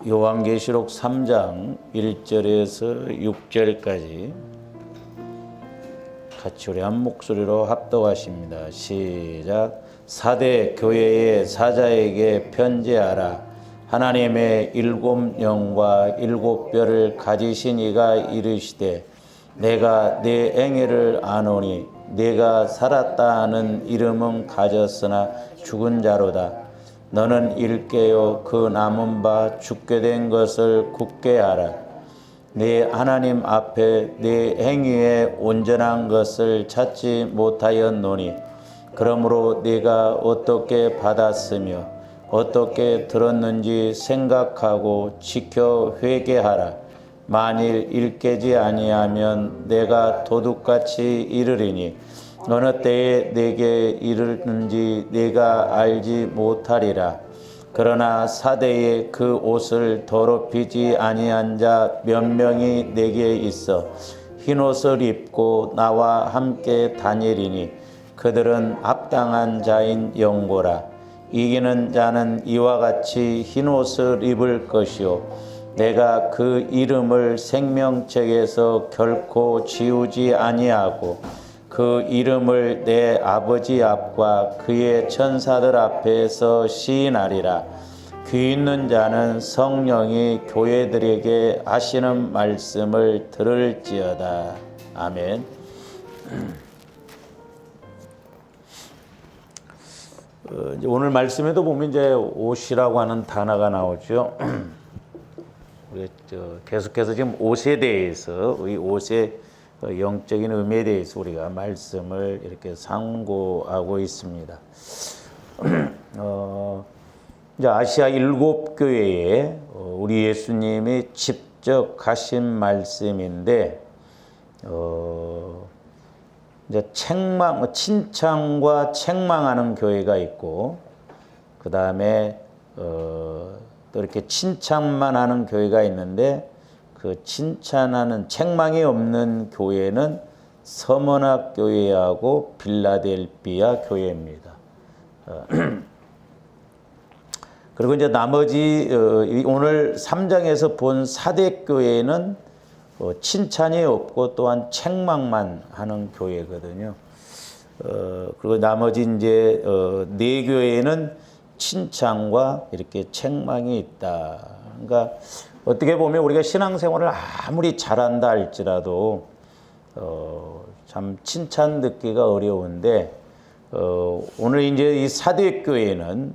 요한계시록 3장 1절에서 6절까지 같이 우리 한 목소리로 합독하십니다. 시작. 사대 교회의 사자에게 편지하라. 하나님의 일곱 영과 일곱 뼈를 가지신 이가 이르시되 내가 네 행위를 아노니 네가 살았다 하는 이름은 가졌으나 죽은 자로다. 너는 일깨어 그 남은 바 죽게 된 것을 굳게 하라. 네 하나님 앞에 네 행위에 온전한 것을 찾지 못하였노니 그러므로 네가 어떻게 받았으며 어떻게 들었는지 생각하고 지켜 회개하라. 만일 일깨지 아니하면 내가 도둑같이 이르리니 어느 때에 내게 이르는지 내가 알지 못하리라. 그러나 사대에 그 옷을 더럽히지 아니한 자 몇 명이 내게 있어 흰옷을 입고 나와 함께 다니리니 그들은 합당한 자인 영고라. 이기는 자는 이와 같이 흰옷을 입을 것이요 내가 그 이름을 생명책에서 결코 지우지 아니하고 그 이름을 내 아버지 앞과 그의 천사들 앞에서 시인하리라. 귀 있는 자는 성령이 교회들에게 하시는 말씀을 들을지어다. 아멘. 오늘 말씀에도 보면 이제 옷이라고 하는 단어가 나오죠. 우리 계속해서 지금 옷에 대해서 이 옷의 영적인 의미에 대해서 우리가 말씀을 이렇게 상고하고 있습니다. 이제 아시아 일곱 교회에 우리 예수님이 직접 하신 말씀인데, 이제 칭찬과 책망하는 교회가 있고, 그 다음에 또 이렇게 칭찬만 하는 교회가 있는데, 그 칭찬하는 책망이 없는 교회는 서머나 교회하고 빌라델비아 교회입니다. 그리고 이제 나머지 오늘 3장에서 본 사대 교회는 칭찬이 없고 또한 책망만 하는 교회거든요. 그리고 나머지 이제 네 교회는 칭찬과 이렇게 책망이 있다. 그러니까 어떻게 보면 우리가 신앙생활을 아무리 잘한다 할지라도 참 칭찬 듣기가 어려운데 오늘 이제 이 사대교회는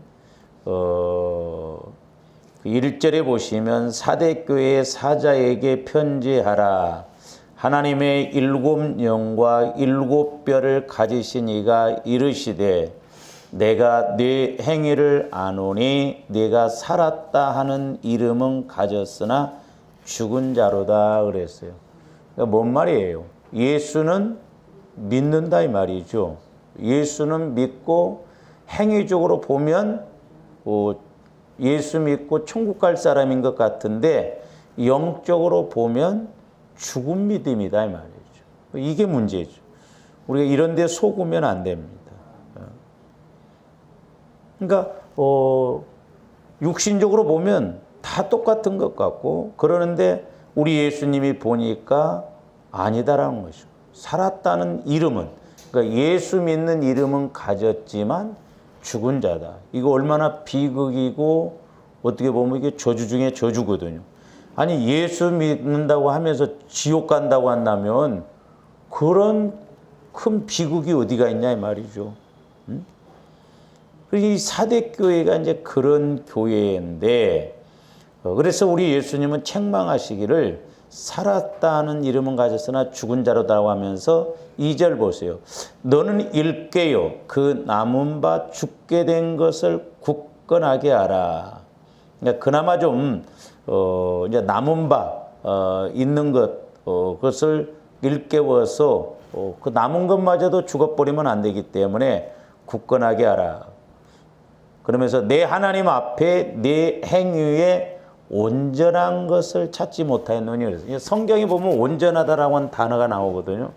1절에 보시면 사대교회의 사자에게 편지하라. 하나님의 일곱 영과 일곱 뼈를 가지신 이가 이르시되 내가 네 행위를 아노니 네가 살았다 하는 이름은 가졌으나 죽은 자로다 그랬어요. 그러니까 뭔 말이에요? 예수는 믿는다 이 말이죠. 예수는 믿고 행위적으로 보면 예수 믿고 천국 갈 사람인 것 같은데 영적으로 보면 죽은 믿음이다 이 말이죠. 이게 문제죠. 우리가 이런 데 속으면 안 됩니다. 그러니까 육신적으로 보면 다 똑같은 것 같고 그러는데 우리 예수님이 보니까 아니다라는 것이고 살았다는 이름은 그러니까 예수 믿는 이름은 가졌지만 죽은 자다. 이거 얼마나 비극이고 어떻게 보면 이게 저주 중에 저주거든요. 아니 예수 믿는다고 하면서 지옥 간다고 한다면 그런 큰 비극이 어디가 있냐 이 말이죠. 이 사대교회가 이제 그런 교회인데 그래서 우리 예수님은 책망하시기를 살았다는 이름은 가졌으나 죽은 자로다고 하면서 2절 보세요. 너는 일깨요 그 남은 바 죽게 된 것을 굳건하게 하라. 그러니까 그나마 좀 이제 남은 바 있는 것 그것을 일깨워서 그 남은 것마저도 죽어버리면 안 되기 때문에 굳건하게 하라. 그러면서 내 하나님 앞에 내 행위에 온전한 것을 찾지 못하였노니 그래서 성경에 보면 온전하다라고 하는 단어가 나오거든요.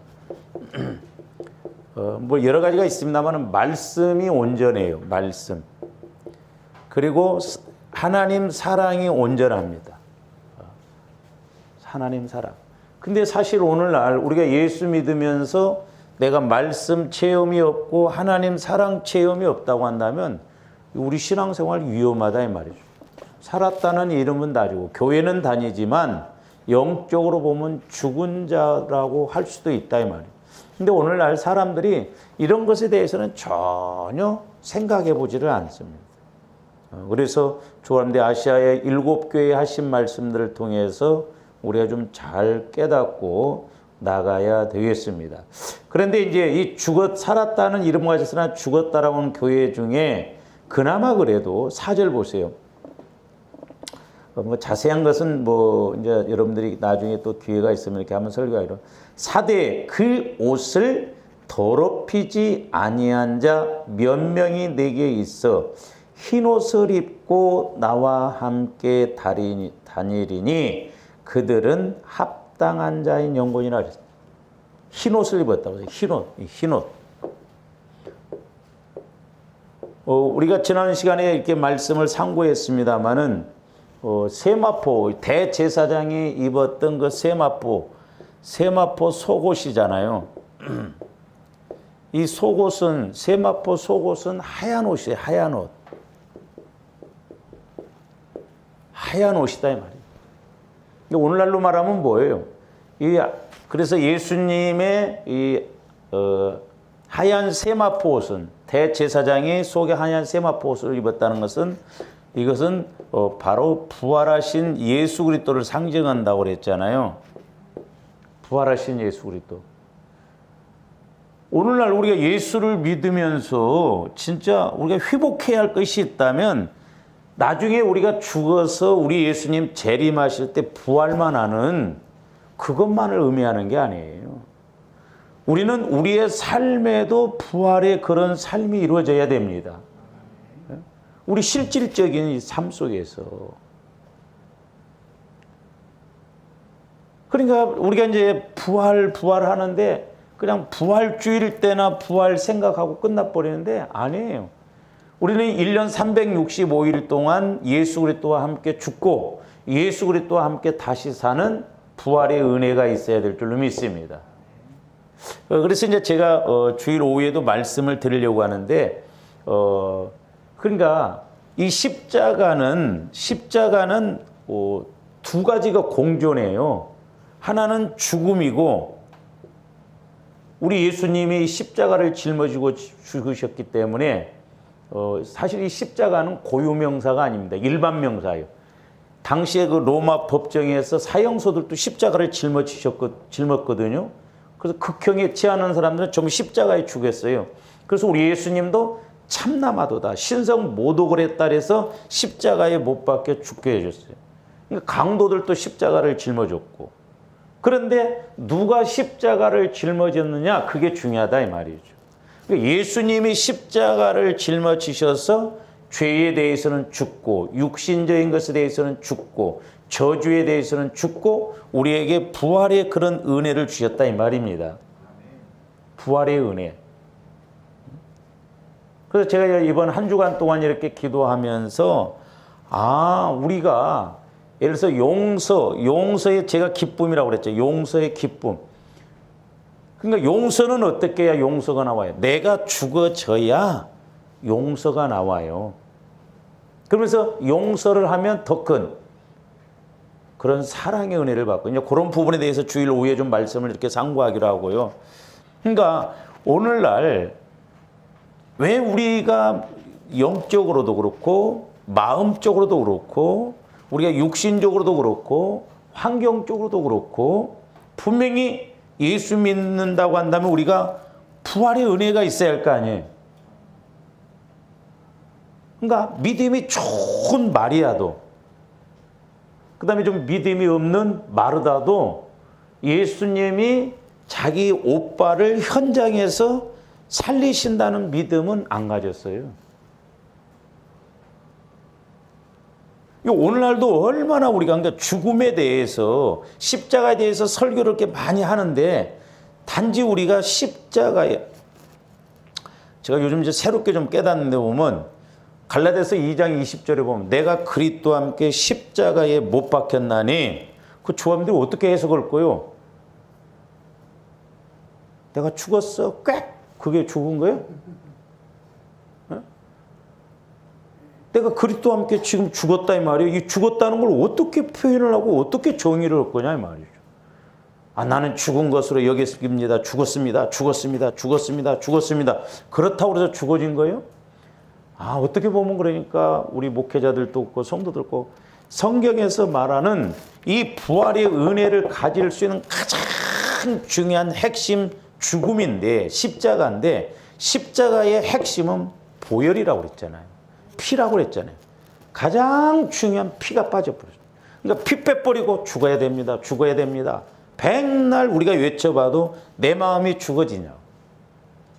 뭐 여러 가지가 있습니다만 말씀이 온전해요. 말씀. 그리고 하나님 사랑이 온전합니다. 하나님 사랑. 근데 사실 오늘날 우리가 예수 믿으면서 내가 말씀 체험이 없고 하나님 사랑 체험이 없다고 한다면 우리 신앙생활 위험하다 이 말이죠. 살았다는 이름은 다니고 교회는 다니지만 영적으로 보면 죽은 자라고 할 수도 있다 이 말이에요. 근데 오늘날 사람들이 이런 것에 대해서는 전혀 생각해 보지를 않습니다. 그래서 조합대 아시아의 7교회에 하신 말씀들을 통해서 우리가 좀 잘 깨닫고 나가야 되겠습니다. 그런데 이제 이 살았다는 이름 가졌으나 죽었다라고 하는 교회 중에 그나마 그래도 4절 보세요. 뭐 자세한 것은 뭐 이제 여러분들이 나중에 또 기회가 있으면 이렇게 한번 설교하기로. 4대 그 옷을 더럽히지 아니한 자 몇 명이 내게 있어 흰 옷을 입고 나와 함께 다니리니 그들은 합당한 자인 영혼이라 그랬어요. 흰 옷을 입었다고 해요. 흰 옷. 우리가 지난 시간에 이렇게 말씀을 상고했습니다마는 세마포 대제사장이 입었던 그 세마포 속옷이잖아요. 이 속옷은 세마포 속옷은 하얀 옷이에요. 하얀 옷. 하얀 옷이다 이 말이에요. 오늘날로 말하면 뭐예요? 그래서 예수님의 하얀 세마포 옷은 대제사장이 속에 하얀 세마포 옷을 입었다는 것은 이것은 바로 부활하신 예수 그리스도를 상징한다고 그랬잖아요. 부활하신 예수 그리스도. 오늘날 우리가 예수를 믿으면서 진짜 우리가 회복해야 할 것이 있다면 나중에 우리가 죽어서 우리 예수님 재림하실 때 부활만 하는 그것만을 의미하는 게 아니에요. 우리는 우리의 삶에도 부활의 그런 삶이 이루어져야 됩니다. 우리 실질적인 삶 속에서. 그러니까 우리가 이제 부활하는데 그냥 부활주일 때나 부활 생각하고 끝나버리는데 아니에요. 우리는 1년 365일 동안 예수 그리스도와 함께 죽고 예수 그리스도와 함께 다시 사는 부활의 은혜가 있어야 될 줄로 믿습니다. 그래서 이제 제가 주일 오후에도 말씀을 드리려고 하는데 그러니까 이 십자가는 두 가지가 공존해요. 하나는 죽음이고 우리 예수님이 십자가를 짊어지고 죽으셨기 때문에 사실 이 십자가는 고유명사가 아닙니다. 일반 명사예요. 당시에 그 로마 법정에서 사형소들도 십자가를 짊었거든요. 그래서 극형에 취하는 사람들은 전부 십자가에 죽였어요. 그래서 우리 예수님도 참남하도다 신성 모독을 했다 해서 십자가에 못 박혀 죽게 해줬어요. 그러니까 강도들도 십자가를 짊어졌고. 그런데 누가 십자가를 짊어졌느냐 그게 중요하다 이 말이죠. 그러니까 예수님이 십자가를 짊어지셔서 죄에 대해서는 죽고 육신적인 것에 대해서는 죽고 저주에 대해서는 죽고 우리에게 부활의 그런 은혜를 주셨다 이 말입니다. 부활의 은혜. 그래서 제가 이번 한 주간 동안 이렇게 기도하면서 우리가 예를 들어서 용서의 제가 기쁨이라고 그랬죠. 용서의 기쁨. 그러니까 용서는 어떻게 해야 용서가 나와요? 내가 죽어져야 용서가 나와요. 그러면서 용서를 하면 더 큰 그런 사랑의 은혜를 받고 이제 그런 부분에 대해서 주일 오후에 좀 말씀을 이렇게 상고하기로 하고요. 그러니까 오늘날 왜 우리가 영적으로도 그렇고 마음적으로도 그렇고 우리가 육신적으로도 그렇고 환경적으로도 그렇고 분명히 예수 믿는다고 한다면 우리가 부활의 은혜가 있어야 할 거 아니에요. 그러니까 믿음이 좋은 마리아도 그 다음에 좀 믿음이 없는 마르다도 예수님이 자기 오빠를 현장에서 살리신다는 믿음은 안 가졌어요. 오늘날도 얼마나 우리가 그러니까 죽음에 대해서 십자가에 대해서 설교를 이렇게 많이 하는데 단지 우리가 십자가에 제가 요즘 이제 새롭게 좀 깨닫는데 보면 갈라디아서 2장 20절에 보면 내가 그리스도와 함께 십자가에 못 박혔나니 그 조합들이 어떻게 해석할 거요? 내가 죽었어. 꽥! 그게 죽은 거예요? 어? 내가 그리스도와 함께 지금 죽었다 이 말이에요. 이 죽었다는 걸 어떻게 표현을 하고 어떻게 정의를 할 거냐 이 말이죠. 아, 나는 죽은 것으로 여겼습니다. 죽었습니다. 죽었습니다. 죽었습니다. 죽었습니다. 그렇다고 해서 죽어진 거예요? 아, 어떻게 보면 그러니까 우리 목회자들도 없고 성도들 없고 성경에서 말하는 이 부활의 은혜를 가질 수 있는 가장 중요한 핵심 죽음인데 십자가인데 십자가의 핵심은 보혈이라고 그랬잖아요. 피라고 그랬잖아요. 가장 중요한 피가 빠져버렸어요. 그러니까 피 빼버리고 죽어야 됩니다. 죽어야 됩니다. 백날 우리가 외쳐봐도 내 마음이 죽어지냐.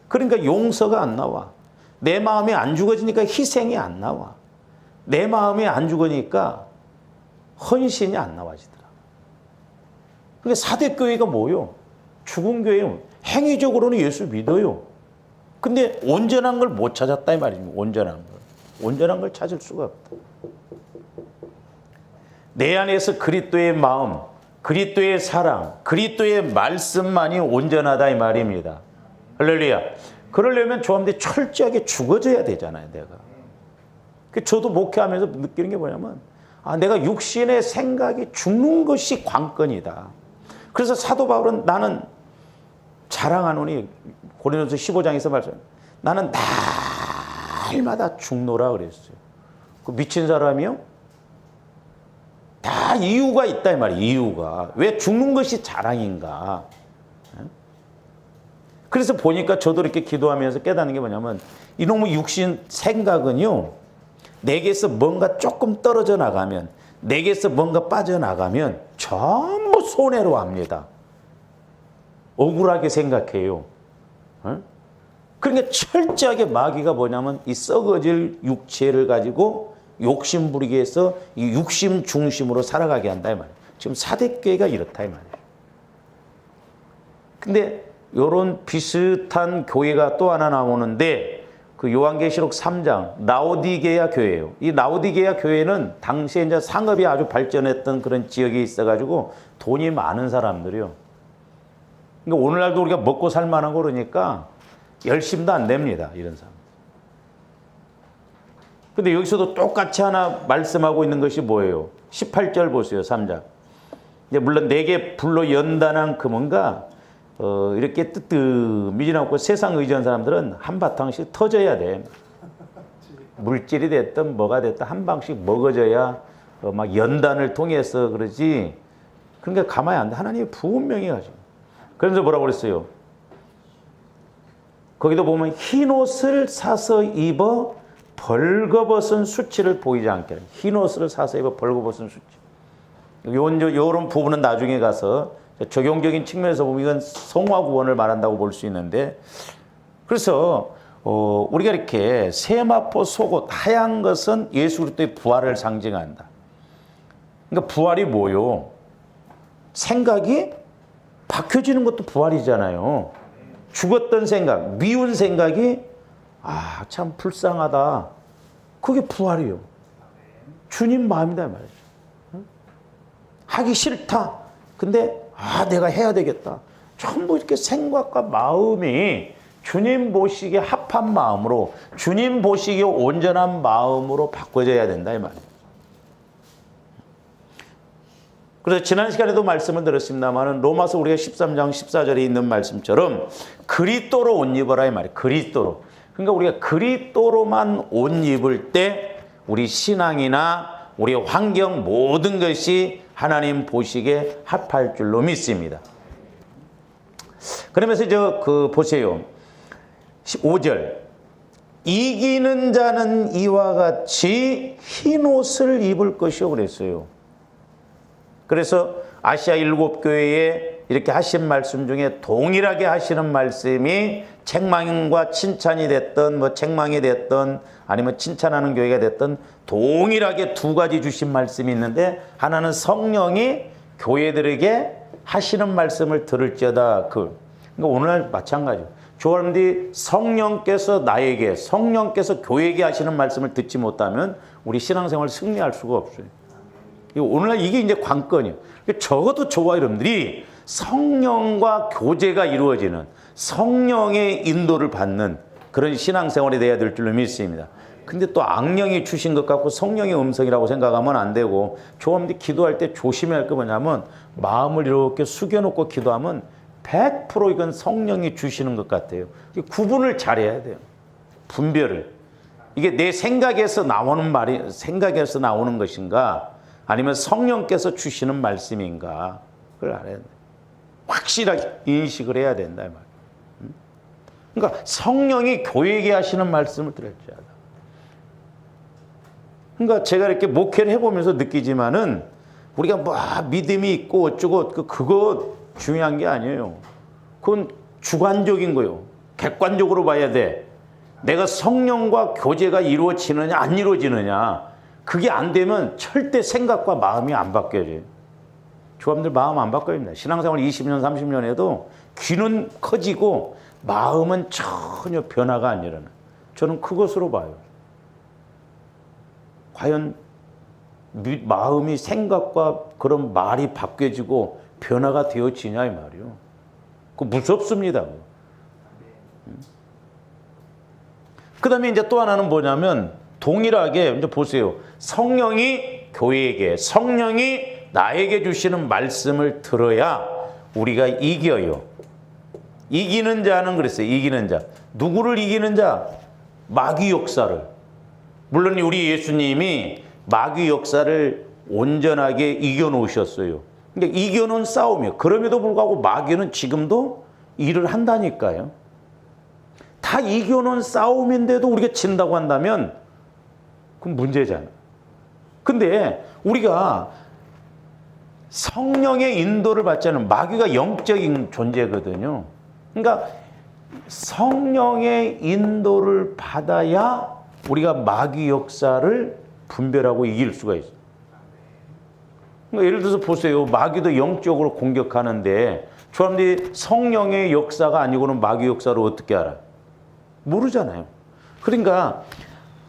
그러니까 용서가 안 나와. 내 마음이 안 죽어지니까 희생이 안 나와. 내 마음이 안 죽으니까 헌신이 안 나와지더라. 그러니까 사대교회가 뭐요? 죽은 교회요. 행위적으로는 예수 믿어요. 근데 온전한 걸 못 찾았다 이 말입니다. 온전한 걸. 온전한 걸 찾을 수가 없다. 내 안에서 그리스도의 마음, 그리스도의 사랑, 그리스도의 말씀만이 온전하다 이 말입니다. 할렐루야. 그러려면 저한테 철저하게 죽어져야 되잖아요, 내가. 저도 목회하면서 느끼는 게 뭐냐면, 아, 내가 육신의 생각이 죽는 것이 관건이다. 그래서 사도 바울은 나는 자랑하노니, 고린도서 15장에서 말씀, 나는 날마다 죽노라 그랬어요. 그 미친 사람이요? 다 이유가 있다 이 말이에요. 이유가. 왜 죽는 것이 자랑인가? 그래서 보니까 저도 이렇게 기도하면서 깨닫는 게 뭐냐면 이놈의 육신 생각은요. 내게서 뭔가 조금 떨어져 나가면 내게서 뭔가 빠져나가면 전부 손해로 합니다. 억울하게 생각해요. 그러니까 철저하게 마귀가 뭐냐면 이 썩어질 육체를 가지고 욕심 부리게 해서 이 육심 중심으로 살아가게 한다 이 말이에요. 지금 사대교회가 이렇다 이 말이에요. 근데 이런 비슷한 교회가 또 하나 나오는데 그 요한계시록 3장 라오디게아 교회예요. 이 라오디게아 교회는 당시에 이제 상업이 아주 발전했던 그런 지역에 있어가지고 돈이 많은 사람들이요. 그러니까 오늘날도 우리가 먹고 살만한 거 그러니까 열심도 안 됩니다. 이런 사람. 근데 여기서도 똑같이 하나 말씀하고 있는 것이 뭐예요? 18절 보세요. 3장. 이제 물론 내게 불로 연단한 금은가 이렇게 뜨뜻미진하고 세상 의지한 사람들은 한 바탕씩 터져야 돼. 물질이 됐든 뭐가 됐든 한 방씩 먹어져야 막 연단을 통해서 그러지. 그러니까 가만히 안 돼. 하나님이 분명히 가지고. 그래서 뭐라고 그랬어요? 거기도 보면 흰 옷을 사서 입어 벌거벗은 수치를 보이지 않게. 흰 옷을 사서 입어 벌거벗은 수치. 요런 부분은 나중에 가서 적용적인 측면에서 보면 이건 성화구원을 말한다고 볼 수 있는데 그래서 우리가 이렇게 세마포 속옷 하얀 것은 예수 그리스도의 부활을 상징한다. 그러니까 부활이 뭐요? 생각이 박혀지는 것도 부활이잖아요. 죽었던 생각, 미운 생각이 아, 참 불쌍하다. 그게 부활이요. 주님 마음이다 말이죠. 하기 싫다. 근데 아, 내가 해야 되겠다. 전부 이렇게 생각과 마음이 주님 보시기에 합한 마음으로, 주님 보시기에 온전한 마음으로 바꿔져야 된다 이 말이에요. 그래서 지난 시간에도 말씀을 드렸습니다만 로마서 우리가 13장 14절에 있는 말씀처럼 그리스도로 옷 입어라 이 말이에요. 그리스도로. 그러니까 우리가 그리스도로만 옷 입을 때 우리 신앙이나 우리 환경 모든 것이 하나님 보시기에 합할 줄로 믿습니다. 그러면서 보세요. 5절. 이기는 자는 이와 같이 흰 옷을 입을 것이요 그랬어요. 그래서 아시아 7교회에 이렇게 하신 말씀 중에 동일하게 하시는 말씀이 책망과 칭찬이 됐던 뭐 책망이 됐던 아니면 칭찬하는 교회가 됐던 동일하게 두 가지 주신 말씀이 있는데 하나는 성령이 교회들에게 하시는 말씀을 들을지어다. 그러니까 오늘 마찬가지예요. 여러분들이 성령께서 나에게, 성령께서 교회에게 하시는 말씀을 듣지 못하면 우리 신앙생활 승리할 수가 없어요. 오늘날 이게 이제 관건이에요. 적어도 저와 여러분들이 성령과 교제가 이루어지는, 성령의 인도를 받는 그런 신앙생활이 돼야 될 줄로 믿습니다. 근데 또 악령이 주신 것 같고 성령의 음성이라고 생각하면 안 되고, 여러분들이 기도할 때 조심해야 할 게 뭐냐면 마음을 이렇게 숙여놓고 기도하면 100% 이건 성령이 주시는 것 같아요. 구분을 잘해야 돼요. 분별을. 이게 내 생각에서 나오는 말이, 생각에서 나오는 것인가, 아니면 성령께서 주시는 말씀인가, 그걸 알아야 돼. 확실하게 인식을 해야 된다, 이 말이에요. 그러니까 성령이 교회에게 하시는 말씀을 들을 줄 알아. 그러니까 제가 이렇게 목회를 해보면서 느끼지만은 우리가 뭐 믿음이 있고 어쩌고 그거 중요한 게 아니에요. 그건 주관적인 거예요. 객관적으로 봐야 돼. 내가 성령과 교제가 이루어지느냐 안 이루어지느냐, 그게 안 되면 절대 생각과 마음이 안 바뀌어져요. 조합들 마음 안 바뀝니다. 신앙생활 20년 30년 해도 귀는 커지고 마음은 전혀 변화가 안 일어나. 저는 그것으로 봐요. 과연 마음이 생각과 그런 말이 바뀌어지고 변화가 되어지냐 이 말이요. 그거 무섭습니다. 그 다음에 이제 또 하나는 뭐냐면, 동일하게 이제 보세요. 성령이 교회에게, 성령이 나에게 주시는 말씀을 들어야 우리가 이겨요. 이기는 자는 그랬어요. 이기는 자. 누구를 이기는 자? 마귀 역사를. 물론 우리 예수님이 마귀 역사를 온전하게 이겨놓으셨어요. 근데 이겨놓은 싸움이에요. 그럼에도 불구하고 마귀는 지금도 일을 한다니까요. 다 이겨놓은 싸움인데도 우리가 진다고 한다면 그건 문제잖아. 근데 우리가 성령의 인도를 받지 않으면, 마귀가 영적인 존재거든요. 그러니까 성령의 인도를 받아야 우리가 마귀 역사를 분별하고 이길 수가 있어요. 그러니까 예를 들어서 보세요. 마귀도 영적으로 공격하는데 사람들이 성령의 역사가 아니고는 마귀 역사를 어떻게 알아? 모르잖아요. 그러니까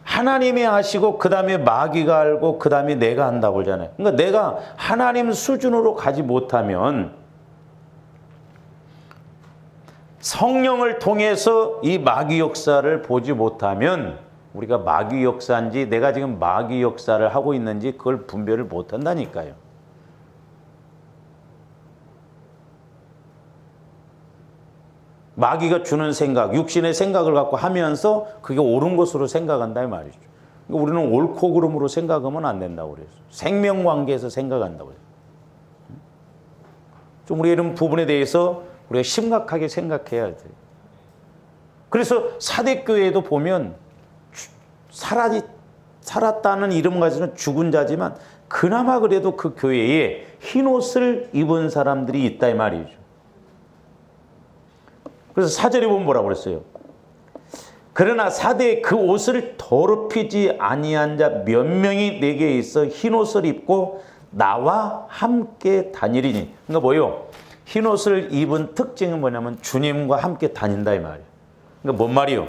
하나님이 하시고 그 다음에 마귀가 알고 그 다음에 내가 한다고 그러잖아요. 그러니까 내가 하나님 수준으로 가지 못하면, 성령을 통해서 이 마귀 역사를 보지 못하면 우리가 마귀 역사인지 내가 지금 마귀 역사를 하고 있는지 그걸 분별을 못한다니까요. 마귀가 주는 생각, 육신의 생각을 갖고 하면서 그게 옳은 것으로 생각한다 이 말이죠. 그러니까 우리는 옳고 그름으로 생각하면 안 된다고 그랬어요. 생명관계에서 생각한다고 그랬어요. 좀 우리 이런 부분에 대해서 우리가 심각하게 생각해야 돼요. 그래서 사대교회에도 보면 살았다는 이름 가지고는 죽은 자지만 그나마 그래도 그 교회에 흰옷을 입은 사람들이 있다 이 말이죠. 그래서 사절에 보면 뭐라고 그랬어요? 그러나 사대에 그 옷을 더럽히지 아니한 자 몇 명이 내게 있어 흰옷을 입고 나와 함께 다니리니. 그러니까 뭐예요? 흰옷을 입은 특징은 뭐냐면 주님과 함께 다닌다 이 말이에요. 그러니까 뭔 말이에요?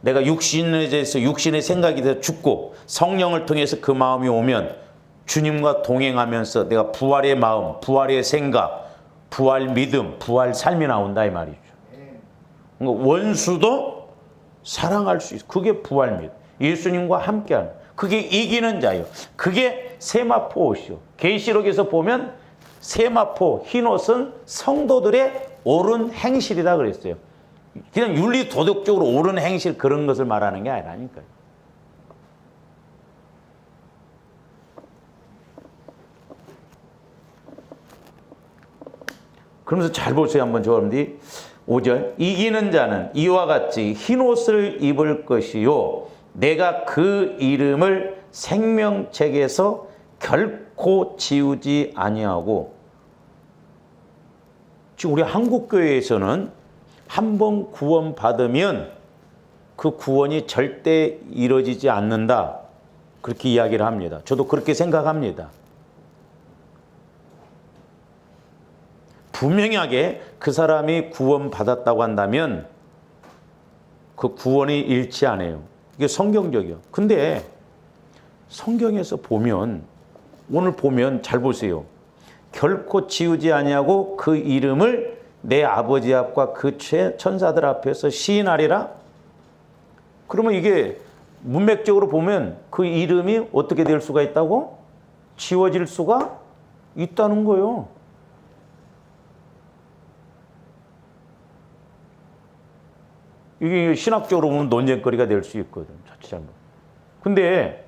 내가 육신에 대해서, 육신의 생각이 돼서 죽고 성령을 통해서 그 마음이 오면 주님과 동행하면서 내가 부활의 마음, 부활의 생각, 부활 믿음, 부활 삶이 나온다 이 말이죠. 그러니까 원수도 사랑할 수 있어. 그게 부활 믿음. 예수님과 함께하는. 그게 이기는 자예요. 그게 세마포 옷이요. 계시록에서 보면 세마포 흰옷은 성도들의 옳은 행실이라 그랬어요. 그냥 윤리 도덕적으로 옳은 행실 그런 것을 말하는 게 아니라니까요. 그러면서 잘 보세요. 한번 여러분들이 5절. 이기는 자는 이와 같이 흰옷을 입을 것이요 내가 그 이름을 생명책에서 결코 지우지 아니하고. 지금 우리 한국교회에서는 한번 구원 받으면 그 구원이 절대 이루어지지 않는다, 그렇게 이야기를 합니다. 저도 그렇게 생각합니다. 분명하게 그 사람이 구원받았다고 한다면 그 구원이 잃지 않아요. 이게 성경적이에요. 근데 성경에서 보면, 오늘 보면 잘 보세요. 결코 지우지 아니하고 그 이름을 내 아버지 앞과 그 천사들 앞에서 시인하리라. 그러면 이게 문맥적으로 보면 그 이름이 어떻게 될 수가 있다고? 지워질 수가 있다는 거예요. 이게 신학적으로 보면 논쟁거리가 될 수 있거든. 자칫 잘못. 근데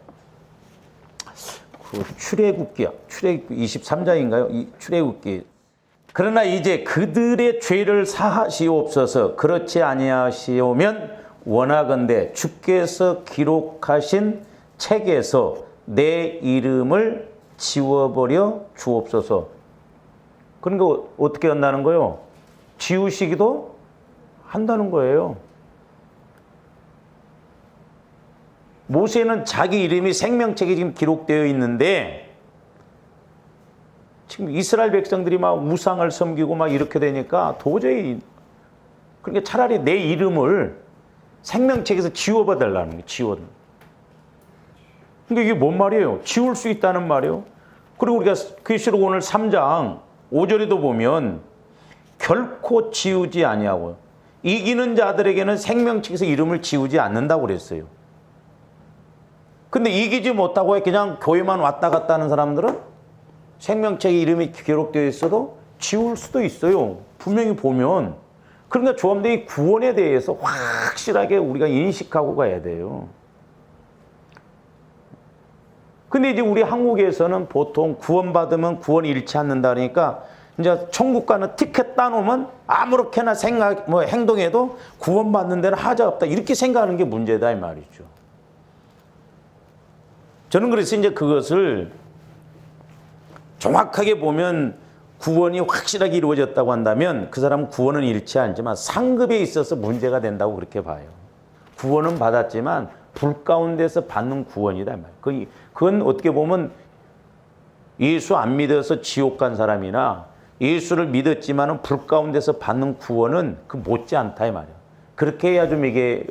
그 출애굽기 23장인가요? 이 출애굽기. 그러나 이제 그들의 죄를 사하시옵소서. 그렇지 아니하시오면 원하건대 주께서 기록하신 책에서 내 이름을 지워버려 주옵소서. 그러니까 어떻게 한다는 거예요? 지우시기도 한다는 거예요. 모세는 자기 이름이 생명책에 지금 기록되어 있는데 지금 이스라엘 백성들이 막 우상을 섬기고 막 이렇게 되니까 도저히, 그러니까 차라리 내 이름을 생명책에서 지워봐달라는 거예요. 지워달라는. 그러니까 이게 뭔 말이에요? 지울 수 있다는 말이에요. 그리고 우리가 계시록 오늘 3장 5절에도 보면 결코 지우지 아니하고 이기는 자들에게는 생명책에서 이름을 지우지 않는다고 그랬어요. 근데 이기지 못하고 그냥 교회만 왔다 갔다 하는 사람들은 생명책에 이름이 기록되어 있어도 지울 수도 있어요. 분명히 보면. 그러니까 조합들이 구원에 대해서 확실하게 우리가 인식하고 가야 돼요. 근데 이제 우리 한국에서는 보통 구원받으면 구원이 잃지 않는다 그러니까 이제 천국 가는 티켓 따놓으면 아무렇게나 행동해도 구원받는 데는 하자 없다. 이렇게 생각하는 게 문제다 이 말이죠. 저는 그래서 이제 그것을 정확하게 보면 구원이 확실하게 이루어졌다고 한다면 그 사람은 구원은 잃지 않지만 상급에 있어서 문제가 된다고 그렇게 봐요. 구원은 받았지만 불 가운데서 받는 구원이다. 그건 어떻게 보면 예수 안 믿어서 지옥 간 사람이나 예수를 믿었지만은 불 가운데서 받는 구원은 그 못지않다 이 말이야. 그렇게 해야 좀 이게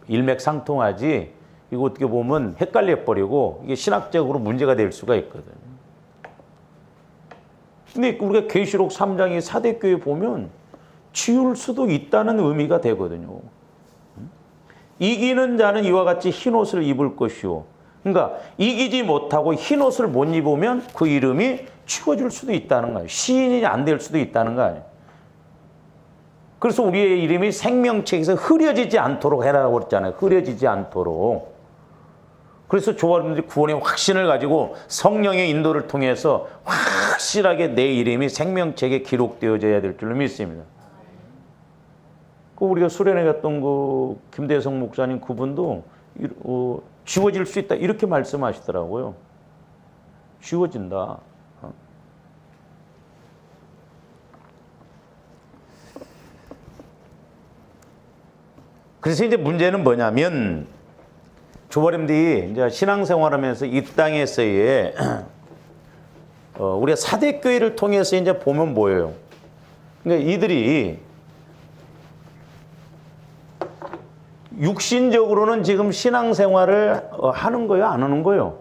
일맥상통하지. 이거 어떻게 보면 헷갈려 버리고 이게 신학적으로 문제가 될 수가 있거든. 근데 우리가 계시록 3장의 사대교회 보면 지울 수도 있다는 의미가 되거든요. 이기는 자는 이와 같이 흰옷을 입을 것이요. 그러니까 이기지 못하고 흰옷을 못 입으면 그 이름이 지워질 수도 있다는 거예요. 시인이 안 될 수도 있다는 거 아니에요. 그래서 우리의 이름이 생명책에서 흐려지지 않도록 해라고 그랬잖아요. 흐려지지 않도록. 그래서 조화론들이 구원의 확신을 가지고 성령의 인도를 통해서 확실하게 내 이름이 생명책에 기록되어져야 될 줄로 믿습니다. 우리가 수련회 갔던 그 김대성 목사님 그분도 지워질 수 있다 이렇게 말씀하시더라고요. 지워진다. 그래서 이제 문제는 뭐냐면 조바림들이 이제 신앙생활하면서 이 땅에서의 우리가 사대교회를 통해서 이제 보면 뭐예요? 그러니까 이들이 육신적으로는 지금 신앙생활을 하는 거예요, 안 하는 거예요?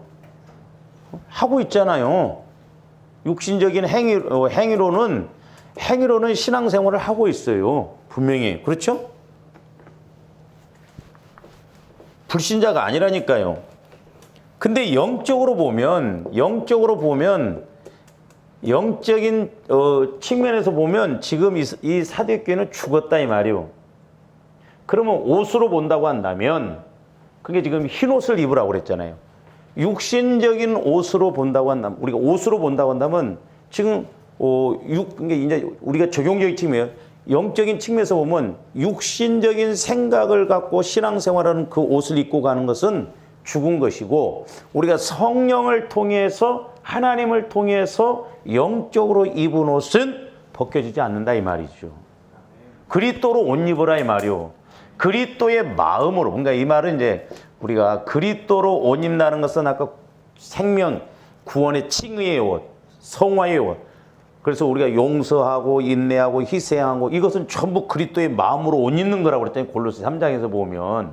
하고 있잖아요. 육신적인 행위로는 신앙생활을 하고 있어요. 분명히. 그렇죠? 불신자가 아니라니까요. 근데 영적으로 보면 영적인 측면에서 보면 지금 이 사대교회는 죽었다 이 말이요. 그러면 옷으로 본다고 한다면 그게 지금 흰 옷을 입으라고 그랬잖아요. 육신적인 옷으로 본다고 한다면 우리가 옷으로 본다고 한다면 지금 그러니까 이제 우리가 적용적인 측면 영적인 측면에서 보면 육신적인 생각을 갖고 신앙생활하는 그 옷을 입고 가는 것은 죽은 것이고 우리가 성령을 통해서 하나님을 통해서 영적으로 입은 옷은 벗겨지지 않는다 이 말이죠. 그리스도로 옷 입으라 이 말이요. 그리스도의 마음으로 그러니까 이 말은 이제 우리가 그리스도로 옷 입는다는 것은 아까 생명 구원의 칭의의 옷, 성화의 옷 그래서 우리가 용서하고 인내하고 희생하고 이것은 전부 그리스도의 마음으로 옷 입는 거라고 그랬더니 골로새 3장에서 보면.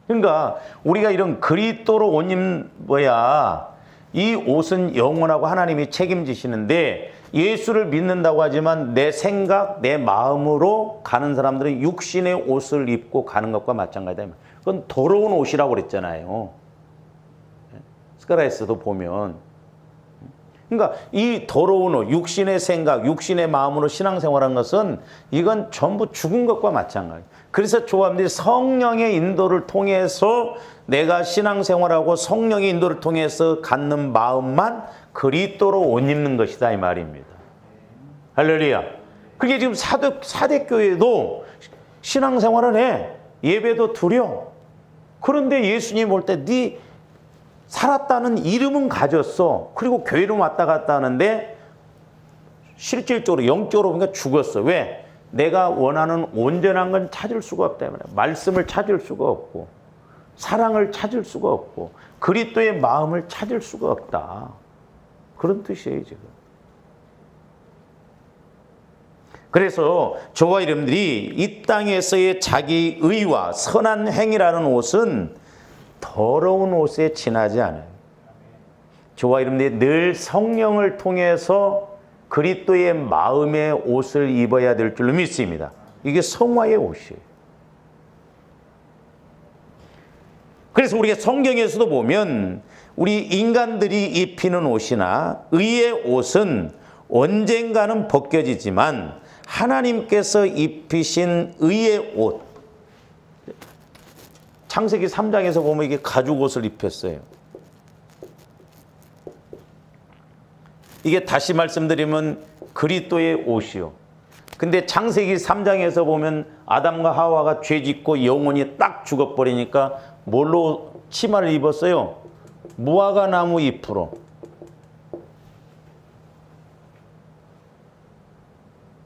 그러니까 우리가 이런 그리스도로 옷 입어야 이 옷은 영원하고 하나님이 책임지시는데, 예수를 믿는다고 하지만 내 생각, 내 마음으로 가는 사람들은 육신의 옷을 입고 가는 것과 마찬가지다. 그건 더러운 옷이라고 그랬잖아요. 스가랴에서도 보면. 그러니까 이 더러운 옷, 육신의 생각, 육신의 마음으로 신앙생활하는 것은 이건 전부 죽은 것과 마찬가지예요. 그래서 조합들이 성령의 인도를 통해서 내가 신앙생활하고 성령의 인도를 통해서 갖는 마음만 그리스도로 옷 입는 것이다 이 말입니다. 할렐루야. 그게 지금 사대교회도 신앙생활을 해. 예배도 드려. 그런데 예수님 볼 때 네 살았다는 이름은 가졌어. 그리고 교회로 왔다 갔다 하는데 실질적으로 영적으로 보니까 죽었어. 왜? 내가 원하는 온전한 건 찾을 수가 없다 말이야. 말씀을 찾을 수가 없고 사랑을 찾을 수가 없고 그리스도의 마음을 찾을 수가 없다. 그런 뜻이에요 지금. 그래서 저와 여러분들이 이 땅에서의 자기 의와 선한 행위라는 옷은 더러운 옷에 지나지 않아요. 저와 여러분들이 늘 성령을 통해서 그리스도의 마음의 옷을 입어야 될 줄로 믿습니다. 이게 성화의 옷이에요. 그래서 우리가 성경에서도 보면 우리 인간들이 입히는 옷이나 의의 옷은 언젠가는 벗겨지지만 하나님께서 입히신 의의 옷, 창세기 3장에서 보면 이게 가죽 옷을 입혔어요. 이게 다시 말씀드리면 그리스도의 옷이요. 근데 창세기 3장에서 보면 아담과 하와가 죄 짓고 영혼이 딱 죽어버리니까 뭘로 치마를 입었어요? 무화과 나무 잎으로.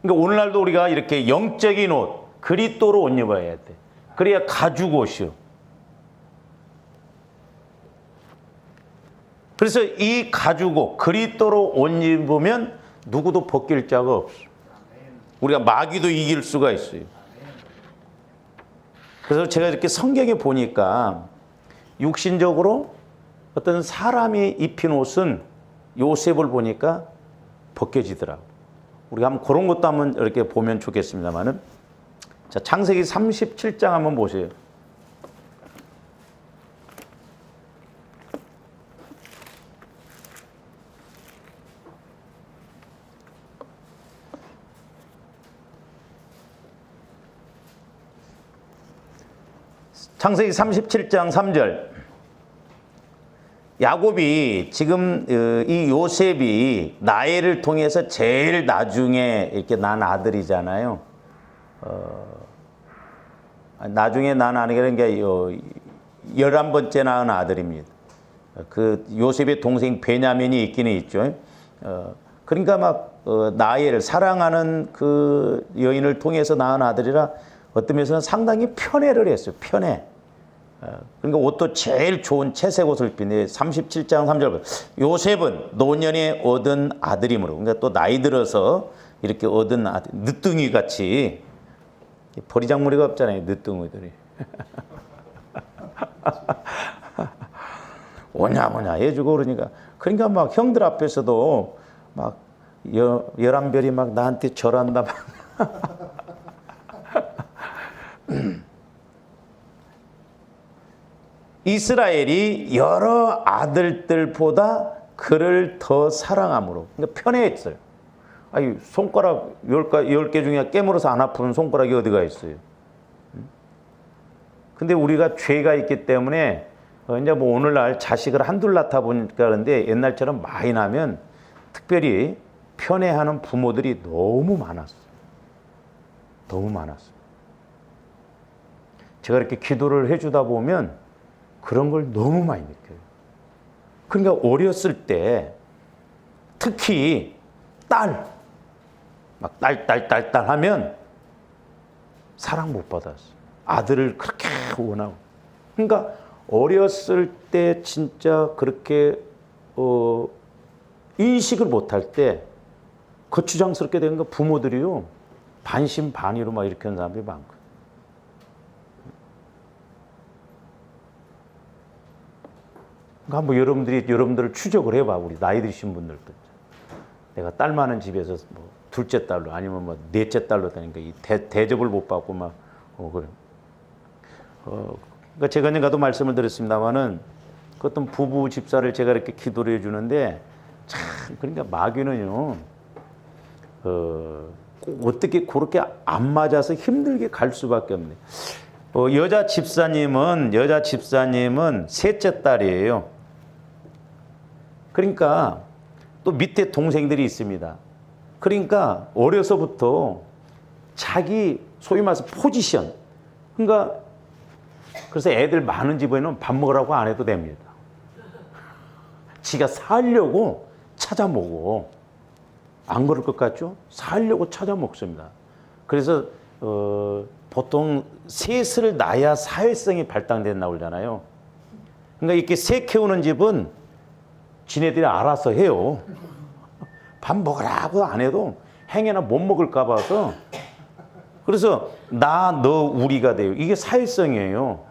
그러니까 오늘날도 우리가 이렇게 영적인 옷, 그리스도로 옷 입어야 돼. 그래야 가죽 옷이요. 그래서 이 가죽옷, 그리스도로 옷 입으면 누구도 벗길 자가 없어. 우리가 마귀도 이길 수가 있어요. 그래서 제가 이렇게 성경에 보니까 육신적으로 어떤 사람이 입힌 옷은 요셉을 보니까 벗겨지더라고. 우리가 한번 그런 것도 한번 이렇게 보면 좋겠습니다만은. 자, 창세기 37장 한번 보세요. 창세기 37장 3절. 야곱이 지금 이 요셉이 나엘을 통해서 제일 나중에 이렇게 난 아들이잖아요. 나중에 난 아들이 게 11번째 낳은 아들입니다. 그 요셉의 동생 베냐민이 있기는 있죠. 그러니까 막 나엘 사랑하는 그 여인을 통해서 낳은 아들이라 어떤 면에서는 상당히 편애를 했어요. 편애. 그러니까 옷도 제일 좋은 채색 옷을 입히는데 37장 3절 요셉은 노년에 얻은 아들이므로, 그러니까 또 나이 들어서 이렇게 얻은 아들, 늦둥이 같이 버리장머리가 없잖아요. 늦둥이들이. 오냐 해주고 그러니까 막 형들 앞에서도 막 11별이 막 나한테 절한다 막. 이스라엘이 여러 아들들보다 그를 더 사랑함으로, 그러니까 편애했어요. 아니, 손가락 10개 중에 깨물어서 안 아픈 손가락이 어디가 있어요? 근데 우리가 죄가 있기 때문에 이제 뭐 오늘날 자식을 한둘 낳다 보니까 그런데 옛날처럼 많이 나면 특별히 편애하는 부모들이 너무 많았어요. 너무 많았어요. 제가 이렇게 기도를 해주다 보면 그런 걸 너무 많이 느껴요. 그러니까 어렸을 때 특히 딸 하면 사랑 못 받았어요. 아들을 그렇게 원하고. 그러니까 어렸을 때 진짜 그렇게 인식을 못할 때 거추장스럽게 된 거 부모들이요. 반신반의로 막 이렇게 하는 사람들이 많고. 그러니까 한번 여러분들을 추적을 해봐. 우리 나이 드신 분들도. 내가 딸 많은 집에서 뭐 둘째 딸로 아니면 뭐 넷째 딸로 되니까 이 대접을 못 받고 막 그래. 그러니까 제가 언젠가도 말씀을 드렸습니다만은 그 어떤 부부 집사를 제가 이렇게 기도를 해주는데 참 그러니까 마귀는요. 어떻게 그렇게 안 맞아서 힘들게 갈 수밖에 없네. 여자 집사님은 셋째 딸이에요. 그러니까 또 밑에 동생들이 있습니다. 그러니까 어려서부터 자기 소위 말해서 포지션. 그러니까 그래서 애들 많은 집에는 밥 먹으라고 안 해도 됩니다. 지가 살려고 찾아 먹어. 안 그럴 것 같죠? 살려고 찾아 먹습니다. 그래서 보통 셋을 낳아야 사회성이 발달된다고 그러잖아요. 그러니까 이렇게 새 키우는 집은 지네들이 알아서 해요. 밥 먹으라고 안 해도 행여나 못 먹을까 봐서. 그래서 나, 너, 우리가 돼요. 이게 사회성이에요.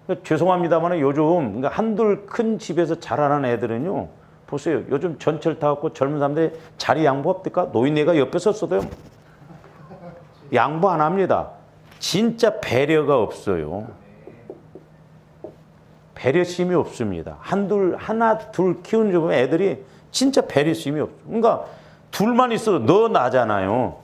그러니까 죄송합니다만 요즘 그러니까 한둘 큰 집에서 자라는 애들은요. 보세요. 요즘 전철 타갖고 젊은 사람들이 자리 양보 없을까? 노인네가 옆에 섰어도요. 양보 안 합니다. 진짜 배려가 없어요. 배려심이 없습니다. 하나, 둘 키우는 집 보면 애들이 진짜 배려심이 없어요. 그러니까 둘만 있어도 너 나잖아요.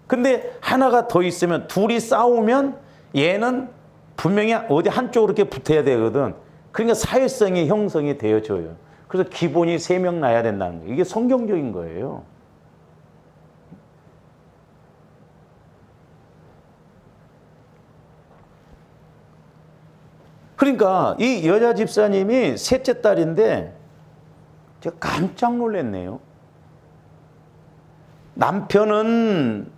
근데 하나가 더 있으면 둘이 싸우면 얘는 분명히 어디 한쪽으로 이렇게 붙어야 되거든. 그러니까 사회성이 형성이 되어져요. 그래서 기본이 3명 나야 된다는 거예요. 이게 성경적인 거예요. 그러니까 이 여자 집사님이 셋째 딸인데 제가 깜짝 놀랐네요. 남편은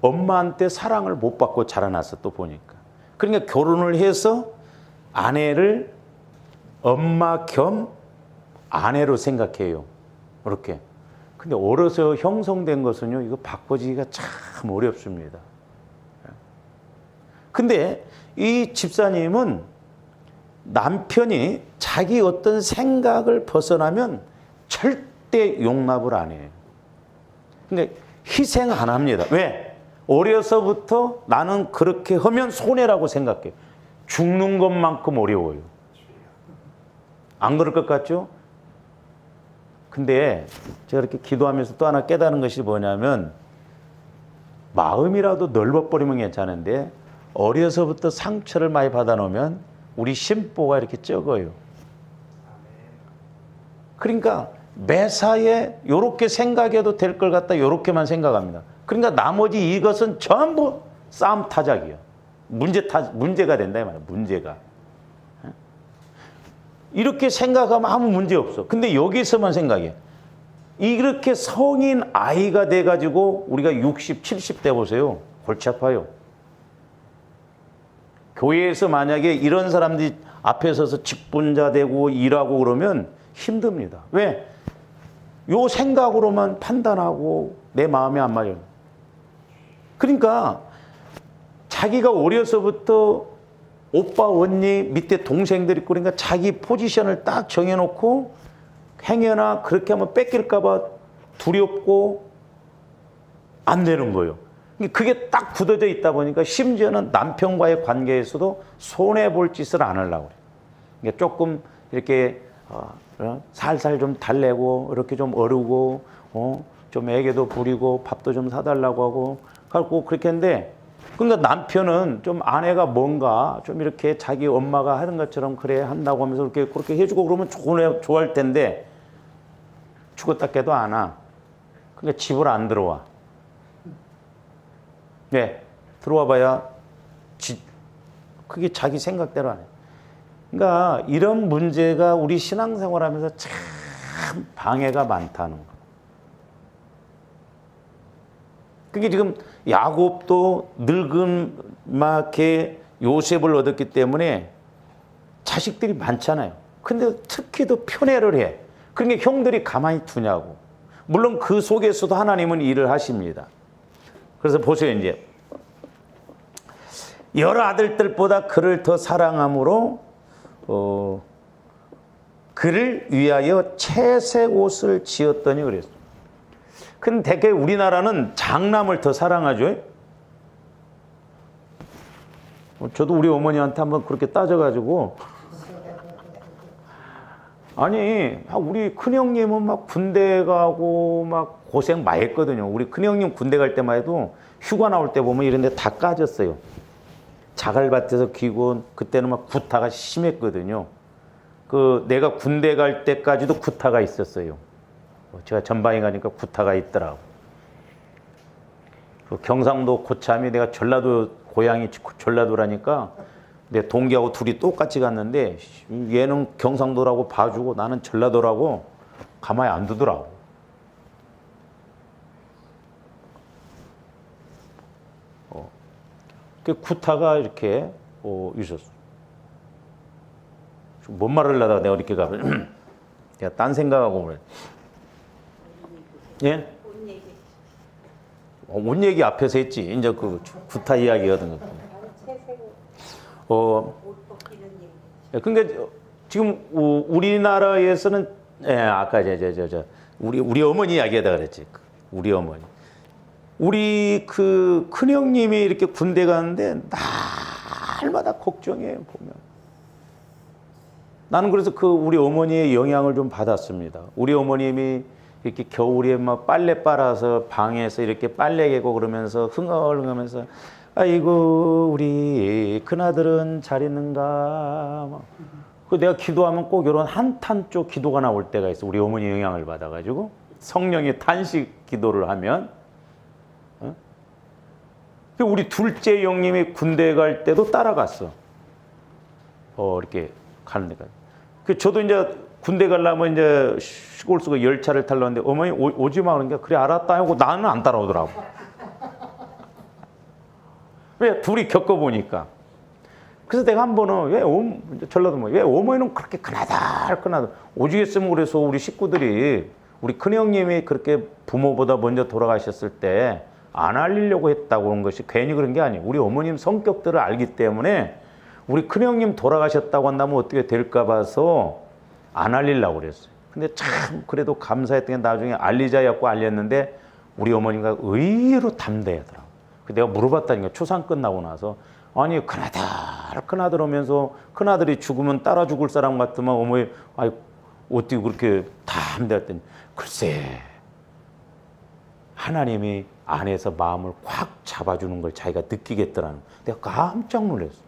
엄마한테 사랑을 못 받고 자라났어 또 보니까. 그러니까 결혼을 해서 아내를 엄마 겸 아내로 생각해요. 이렇게. 근데 어려서 형성된 것은요, 이거 바꿔지기가 참 어렵습니다. 근데 이 집사님은 남편이 자기 어떤 생각을 벗어나면 절대 용납을 안 해요. 근데 희생 안 합니다. 왜? 어려서부터 나는 그렇게 하면 손해라고 생각해요. 죽는 것만큼 어려워요. 안 그럴 것 같죠? 근데 제가 이렇게 기도하면서 또 하나 깨달은 것이 뭐냐면 마음이라도 넓어버리면 괜찮은데 어려서부터 상처를 많이 받아놓으면 우리 심보가 이렇게 적어요. 그러니까 매사에 이렇게 생각해도 될 걸 갖다 이렇게만 생각합니다. 그러니까 나머지 이것은 전부 싸움 타작이에요. 문제가 된다 이 말이에요. 문제가. 이렇게 생각하면 아무 문제 없어. 근데 여기서만 생각해. 이렇게 성인 아이가 돼가지고 우리가 60, 70대 보세요. 골치 아파요. 교회에서 만약에 이런 사람들이 앞에 서서 직분자 되고 일하고 그러면 힘듭니다. 왜? 요 생각으로만 판단하고 내 마음에 안 맞아요. 그러니까 자기가 어려서부터 오빠, 언니, 밑에 동생들 있고 그러니까 자기 포지션을 딱 정해놓고 행여나 그렇게 하면 뺏길까봐 두렵고 안 되는 거예요. 그게 딱 굳어져 있다 보니까 심지어는 남편과의 관계에서도 손해볼 짓을 안 하려고 그래요. 그러니까 조금 이렇게 살살 좀 달래고 이렇게 좀 어르고 좀 애교도 부리고 밥도 좀 사달라고 하고 그렇고 그렇게 했는데 그러니까 남편은 좀 아내가 뭔가 좀 이렇게 자기 엄마가 하는 것처럼 그래 한다고 하면서 그렇게 해주고 그러면 좋아할 텐데 죽었다 깨도 안 와. 그러니까 집을 안 들어와. 네, 들어와 봐야 그게 자기 생각대로 안 해. 그러니까 이런 문제가 우리 신앙생활하면서 참 방해가 많다는 거. 그게 지금 야곱도 늙은 막에 요셉을 얻었기 때문에 자식들이 많잖아요. 근데 특히 더 편애를 해. 그러니까 형들이 가만히 두냐고. 물론 그 속에서도 하나님은 일을 하십니다. 그래서 보세요. 이제 여러 아들들보다 그를 더 사랑함으로 그를 위하여 채색 옷을 지었더니 그랬어요. 근데 대개 우리나라는 장남을 더 사랑하죠. 저도 우리 어머니한테 한번 그렇게 따져가지고, 아니 우리 큰형님은 막 군대 가고 막 고생 많이 했거든요. 우리 큰형님 군대 갈 때만 해도 휴가 나올 때 보면 이런 데 다 까졌어요. 자갈밭에서 키고, 그때는 막 구타가 심했거든요. 그 내가 군대 갈 때까지도 구타가 있었어요. 제가 전방에 가니까 구타가 있더라고. 그 경상도 고참이, 내가 전라도 고향이 전라도라니까 내 동기하고 둘이 똑같이 갔는데 얘는 경상도라고 봐주고 나는 전라도라고 가만히 안 두더라고. 그 구타가 이렇게 있었어. 뭔 말을 하다가 내가 이렇게 가면 내가 딴 생각하고 그래. 예? 옷 얘기 앞에서 했지. 이제 그 구타 이야기거든. 그러니까 지금 우리나라에서는, 예, 아까 우리 어머니 이야기하다 그랬지. 우리 어머니. 우리 그 큰형님이 이렇게 군대 가는데 날마다 걱정해 보면. 나는 그래서 그 우리 어머니의 영향을 좀 받았습니다. 우리 어머님이 이렇게 겨울에 막 빨래 빨아서 방에서 이렇게 빨래 개고 그러면서 흥얼흥하면서, 아이고 우리 큰아들은 잘 있는가. 그 내가 기도하면 꼭 이런 한탄 쪽 기도가 나올 때가 있어. 우리 어머니 영향을 받아가지고 성령의 탄식 기도를 하면. 우리 둘째 형님이 군대 갈 때도 따라갔어. 이렇게 가는 데까지. 저도 이제 군대 가려면 이제 시골 속에 열차를 타려는데 어머니 오지 마 그러니까 그래 알았다 하고 나는 안 따라오더라고. 왜? 둘이 겪어보니까. 그래서 내가 한 번은 전라도 왜 어머니는 그렇게 그나들 오죽했으면 그래서 우리 식구들이, 우리 큰형님이 그렇게 부모보다 먼저 돌아가셨을 때 안 알리려고 했다고 그런 것이 괜히 그런 게 아니에요. 우리 어머님 성격들을 알기 때문에 우리 큰형님 돌아가셨다고 한다면 어떻게 될까 봐서 안 알리려고 그랬어요. 근데 참 그래도 감사했던 게 나중에 알리자 해갖고 알렸는데 우리 어머니가 의외로 담대하더라고. 내가 물어봤다니까, 초상 끝나고 나서. 아니 큰아들 오면서 큰아들이 죽으면 따라 죽을 사람 같으면 어머니 어떻게 그렇게 담대했더니, 글쎄 하나님이 안에서 마음을 꽉 잡아주는 걸 자기가 느끼겠더라는. 내가 깜짝 놀랐어.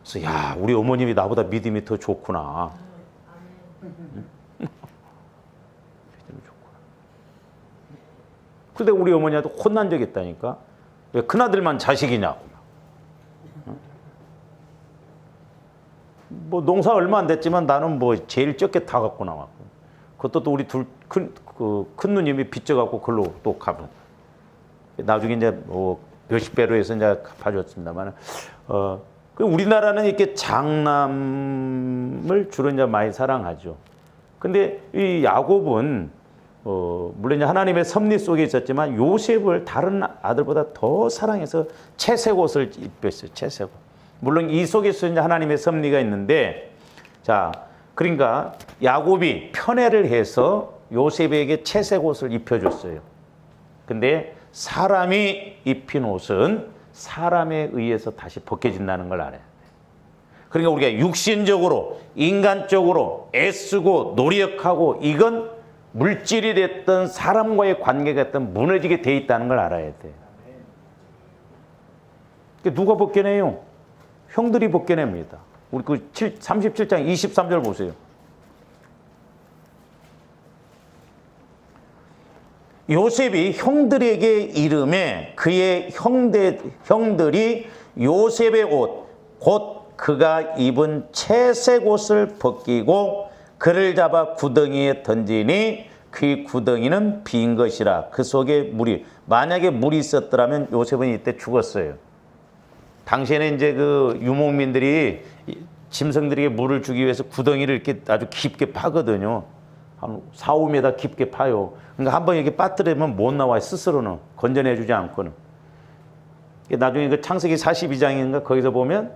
그래서 야, 우리 어머님이 나보다 믿음이 더 좋구나. 믿음이 좋구나. 근데 우리 어머니한테 혼난 적이 있다니까. 왜 큰아들만 자식이냐고. 뭐 농사 얼마 안 됐지만 나는 뭐 제일 적게 다 갖고 나왔고, 그것도 또 우리 큰 누님이 빚져갖고 글로 또 가면 나중에 이제 뭐 몇십 배로 해서 이제 갚아줬습니다만, 우리나라는 이렇게 장남을 주로 이제 많이 사랑하죠. 근데 이 야곱은 물론 이제 하나님의 섭리 속에 있었지만 요셉을 다른 아들보다 더 사랑해서 채색 옷을 입혔어요. 채색 옷. 물론 이 속에서 이제 하나님의 섭리가 있는데, 자, 그러니까 야곱이 편애를 해서 요셉에게 채색 옷을 입혀줬어요. 근데 사람이 입힌 옷은 사람에 의해서 다시 벗겨진다는 걸 알아야 돼. 그러니까 우리가 육신적으로, 인간적으로 애쓰고 노력하고 이건 물질이 됐든 사람과의 관계가 됐든 무너지게 돼 있다는 걸 알아야 돼. 누가 벗겨내요? 형들이 벗겨냅니다. 우리 그 37장 23절 보세요. 요셉이 형들에게 이름해 그의 형들이 요셉의 옷, 곧 그가 입은 채색 옷을 벗기고 그를 잡아 구덩이에 던지니 그 구덩이는 빈 것이라. 그 속에 물이, 만약에 물이 있었더라면 요셉은 이때 죽었어요. 당시에는 이제 그 유목민들이 짐승들에게 물을 주기 위해서 구덩이를 이렇게 아주 깊게 파거든요. 한 4, 5m 깊게 파요. 그러니까 한번 이렇게 빠뜨리면 못 나와요. 스스로는 건져내주지 않고는. 나중에 그 창세기 42장인가 거기서 보면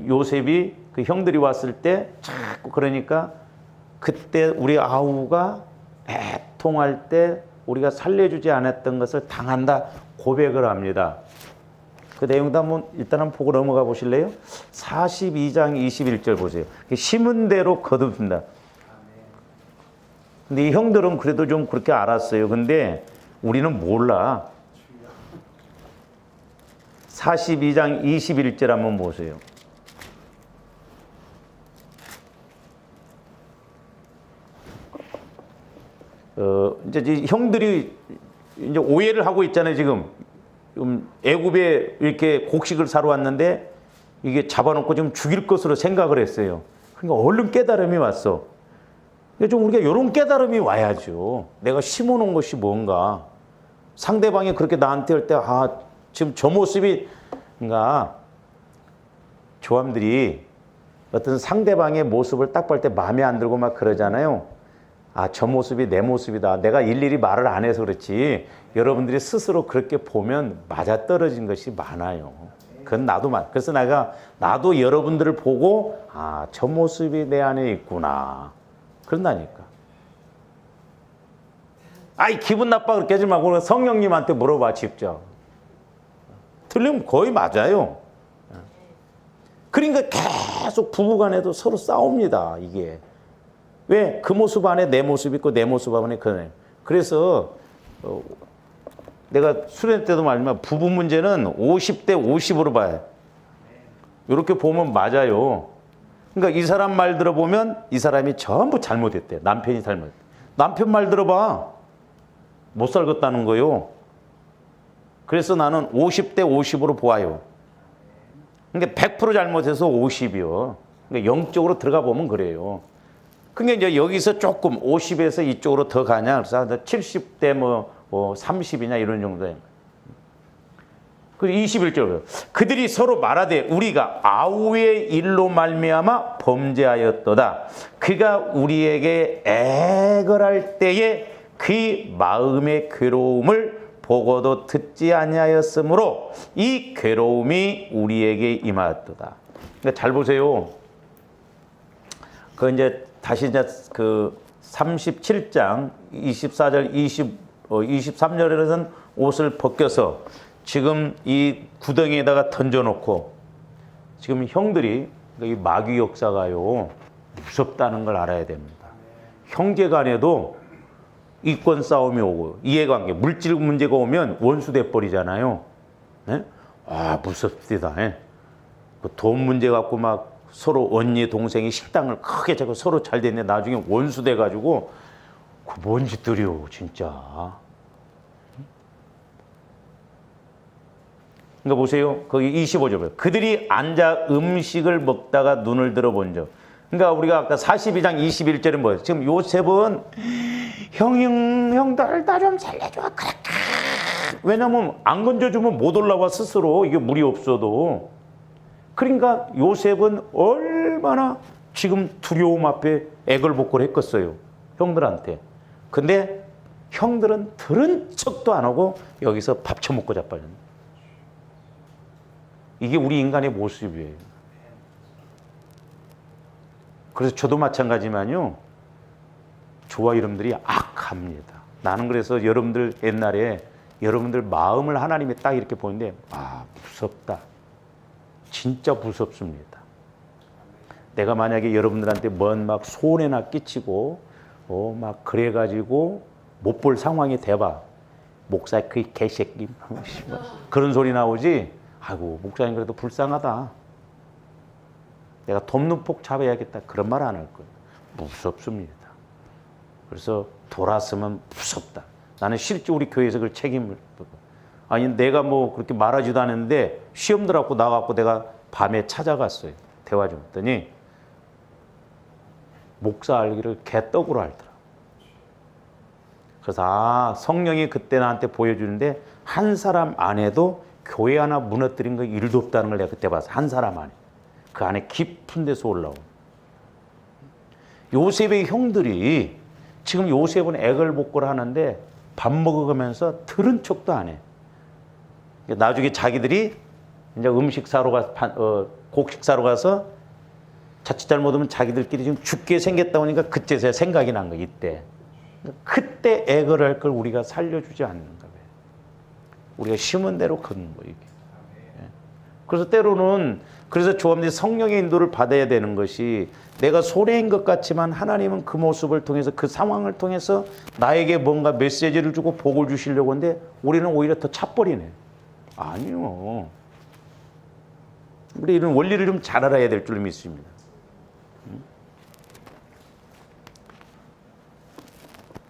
요셉이 그 형들이 왔을 때 자꾸 그러니까 그때 우리 아우가 애통할 때 우리가 살려주지 않았던 것을 당한다 고백을 합니다. 그 내용도 한번 일단 한번 보고 넘어가 보실래요? 42장 21절 보세요. 심은 대로 거둡니다. 근데 이 형들은 그래도 좀 그렇게 알았어요. 근데 우리는 몰라. 42장 21절 한번 보세요. 이제 형들이 이제 오해를 하고 있잖아요, 지금. 애굽에 이렇게 곡식을 사러 왔는데 이게 잡아놓고 지금 죽일 것으로 생각을 했어요. 그러니까 얼른 깨달음이 왔어. 좀 우리가 이런 깨달음이 와야죠. 내가 심어놓은 것이 뭔가. 상대방이 그렇게 나한테 할 때, 지금 저 모습이, 그러니까 조함들이 어떤 상대방의 모습을 딱 볼 때 마음에 안 들고 막 그러잖아요. 저 모습이 내 모습이다. 내가 일일이 말을 안 해서 그렇지. 여러분들이 스스로 그렇게 보면 맞아떨어진 것이 많아요. 그건 그래서 나도 여러분들을 보고, 저 모습이 내 안에 있구나. 그런다니까. 기분 나빠 그렇게 하지 말고 성령님한테 물어봐, 직접. 틀리면 거의 맞아요. 그러니까 계속 부부간에도 서로 싸웁니다, 이게. 왜? 그 모습 안에 내 모습 있고 내 모습 안에 그네. 그래서 내가 수련 때도 말했지만 부부 문제는 50대 50으로 봐요. 이렇게 보면 맞아요. 그러니까 이 사람 말 들어보면 이 사람이 전부 잘못했대. 남편이 잘못했대. 남편 말 들어봐. 못 살겠다는 거요. 그래서 나는 50대 50으로 보아요. 그러니까 100% 잘못해서 50이요. 그러니까 영적으로 들어가 보면 그래요. 그러니까 이제 여기서 조금 50에서 이쪽으로 더 가냐. 그래서 70대 30이냐 이런 정도예요. 그 21절 그들이 서로 말하되 우리가 아우의 일로 말미암아 범죄하였도다. 그가 우리에게 애걸할 때에 그 마음의 괴로움을 보고도 듣지 아니하였으므로 이 괴로움이 우리에게 임하였도다. 그러니까 잘 보세요. 그 이제 다시 이제 그 37장 24절 23절에는 옷을 벗겨서 지금 이 구덩이에다가 던져놓고 지금 형들이 이 마귀 역사가요 무섭다는 걸 알아야 됩니다. 형제간에도 이권 싸움이 오고 이해관계 물질 문제가 오면 원수돼 버리잖아요. 네? 무섭습니다. 네? 돈 문제 갖고 막 서로 언니 동생이 식당을 크게 잡고 서로 잘 됐는데 나중에 원수돼 가지고 뭔 짓들이요 진짜. 그러니까 보세요. 거기 25절. 그들이 앉아 음식을 먹다가 눈을 들어본 적. 그러니까 우리가 아까 42장 21절은 뭐예요? 지금 요셉은 형들 나 좀 살려줘. 그래. 왜냐면 안 건져주면 못 올라와 스스로. 이게 물이 없어도. 그러니까 요셉은 얼마나 지금 두려움 앞에 애걸복걸 했겠어요. 형들한테. 근데 형들은 들은 척도 안 하고 여기서 밥 처먹고 자빠졌네. 이게 우리 인간의 모습이에요. 그래서 저도 마찬가지지만요. 저와 여러분들이 악합니다. 나는 그래서 여러분들 옛날에 여러분들 마음을 하나님이 딱 이렇게 보는데 무섭다. 진짜 무섭습니다. 내가 만약에 여러분들한테 막 손해나 끼치고 막 그래가지고 못 볼 상황이 돼봐. 목사 그 개새끼 그런 소리 나오지. 아이고 목사님 그래도 불쌍하다. 내가 돔눈폭 잡아야겠다. 그런 말 안 할 거예요. 무섭습니다. 그래서 돌았으면 무섭다. 나는 실제 우리 교회에서 그 책임을 내가 뭐 그렇게 말하지도 않았는데 시험 들어갖고 나갖고 내가 밤에 찾아갔어요. 대화 좀 했더니 목사 알기를 개떡으로 알더라. 그래서 성령이 그때 나한테 보여주는데 한 사람 안에도 교회 하나 무너뜨린 거 일도 없다는 걸 내가 그때 봤어. 한 사람 안에. 그 안에 깊은 데서 올라온. 요셉의 형들이 지금 요셉은 애걸복걸 하는데 밥 먹어가면서 들은 척도 안 해. 나중에 자기들이 이제 음식 사러 곡식 사러 가서 자칫 잘못하면 자기들끼리 지금 죽게 생겼다 보니까 그때서야 생각이 난 거야, 이때. 그때 애걸할 걸 우리가 살려주지 않는가 봐요. 우리가 심은 대로 걷는 거예요, 이게. 그래서 때로는 그래서 조합들이 성령의 인도를 받아야 되는 것이 내가 손해인 것 같지만 하나님은 그 모습을 통해서 그 상황을 통해서 나에게 뭔가 메시지를 주고 복을 주시려고 하는데 우리는 오히려 더 차버리네. 아니요. 우리 이런 원리를 좀 잘 알아야 될 줄 믿습니다.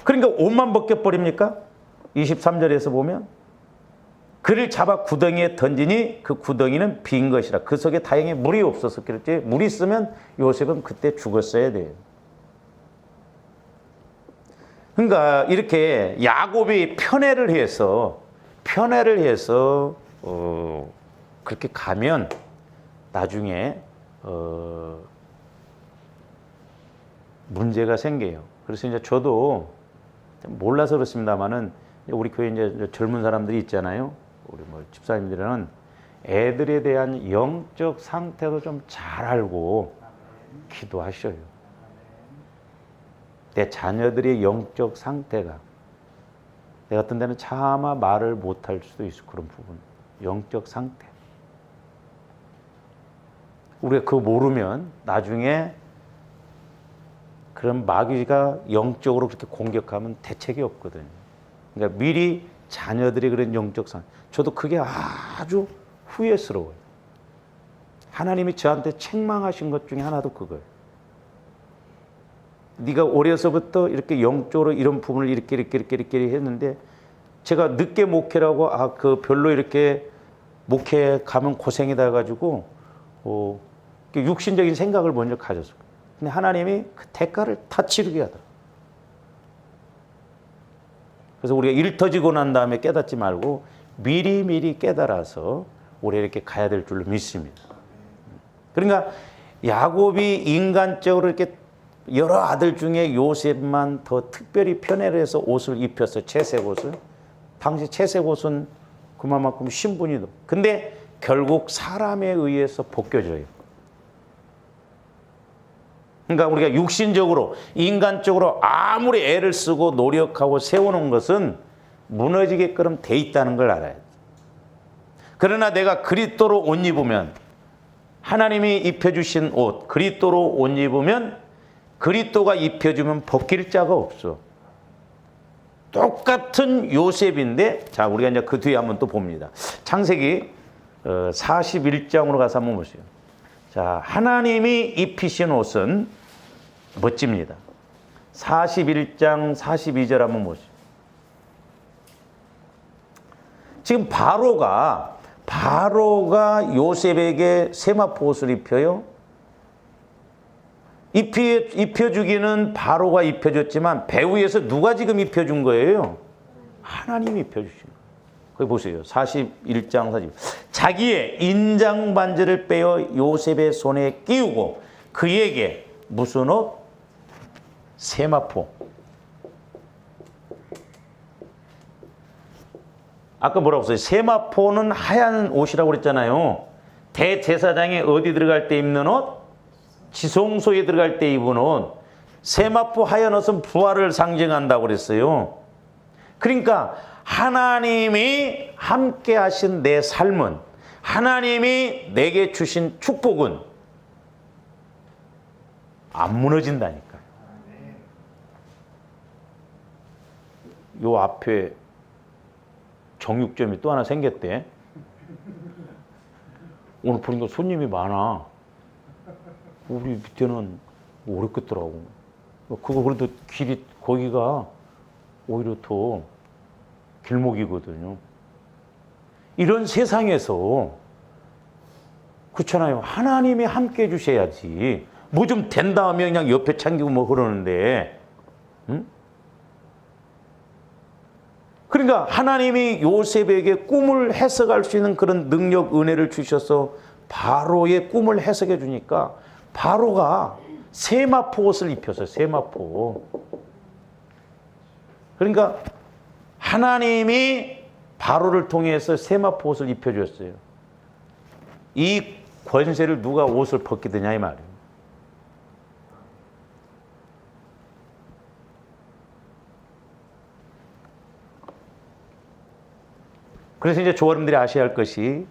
그러니까 옷만 벗겨버립니까? 23절에서 보면 그를 잡아 구덩이에 던지니 그 구덩이는 빈 것이라. 그 속에 다행히 물이 없어서 그랬지. 물이 있으면 요셉은 그때 죽었어야 돼요. 그러니까 이렇게 야곱이 편애를 해서 그렇게 가면 나중에 문제가 생겨요. 그래서 이제 저도 몰라서 그렇습니다만은 우리 교회 이제 젊은 사람들이 있잖아요. 우리 뭐 집사님들은 애들에 대한 영적 상태도 좀 잘 알고 기도하셔요. 내 자녀들의 영적 상태가 내 같은 데는 차마 말을 못할 수도 있어. 그런 부분 영적 상태 우리가 그거 모르면 나중에 그런 마귀가 영적으로 그렇게 공격하면 대책이 없거든요. 그러니까 미리 자녀들이 그런 영적 상태, 저도 그게 아주 후회스러워요. 하나님이 저한테 책망하신 것 중에 하나도 그거예요. 네가 어려서부터 이렇게 영적으로 이런 부분을 이렇게 했는데 제가 늦게 목회라고 그 별로 이렇게 목회 가면 고생이다 해가지고 육신적인 생각을 먼저 가졌어요. 근데 하나님이 그 대가를 다 치르게 하더라고요. 그래서 우리가 일 터지고 난 다음에 깨닫지 말고 미리 깨달아서 우리 이렇게 가야 될 줄로 믿습니다. 그러니까 야곱이 인간적으로 이렇게 여러 아들 중에 요셉만 더 특별히 편애를 해서 옷을 입혔어요. 채색 옷을. 당시 채색 옷은 그만큼 신분이 높고. 근데 결국 사람에 의해서 벗겨져요. 그러니까 우리가 육신적으로 인간적으로 아무리 애를 쓰고 노력하고 세워놓은 것은 무너지게끔 돼 있다는 걸 알아야 돼. 그러나 내가 그리스도로 옷 입으면 하나님이 입혀주신 옷 그리스도로 옷 입으면 그리스도가 입혀주면 벗길 자가 없어. 똑같은 요셉인데 자 우리가 이제 그 뒤에 한번 또 봅니다. 창세기 41장으로 가서 한번 보세요. 자, 하나님이 입히신 옷은 멋집니다. 41장 42절 한번 보시죠. 지금 바로가 요셉에게 세마포 옷을 입혀요. 입혀주기는 바로가 입혀줬지만 배후에서 누가 지금 입혀준 거예요? 하나님이 입혀주신 거예요. 거기 보세요. 41장 40. 자기의 인장 반지를 빼어 요셉의 손에 끼우고 그에게 무슨 옷? 세마포. 아까 뭐라고 했어요? 세마포는 하얀 옷이라고 그랬잖아요. 대제사장이 어디 들어갈 때 입는 옷? 지성소에 들어갈 때 입은 옷. 세마포 하얀 옷은 부활을 상징한다고 그랬어요. 그러니까 하나님이 함께 하신 내 삶은, 하나님이 내게 주신 축복은 안 무너진다니까요. 요 앞에 정육점이 또 하나 생겼대. 오늘 보니까 손님이 많아. 우리 밑에는 어렵겠더라고. 그거 그래도 길이 거기가 오히려 더 길목이거든요. 이런 세상에서 그렇잖아요. 하나님이 함께 해주셔야지. 뭐 좀 된다 하면 그냥 옆에 참기고 뭐 그러는데, 응? 그러니까 하나님이 요셉에게 꿈을 해석할 수 있는 그런 능력, 은혜를 주셔서 바로의 꿈을 해석해 주니까 바로가 세마포 옷을 입혔어요. 세마포. 그러니까 하나님이 바로를 통해서 세마포 옷을 입혀줬어요. 이 권세를 누가 옷을 벗게 되냐 이 말이에요. 그래서 이제 조어른들이 아셔야 할 것이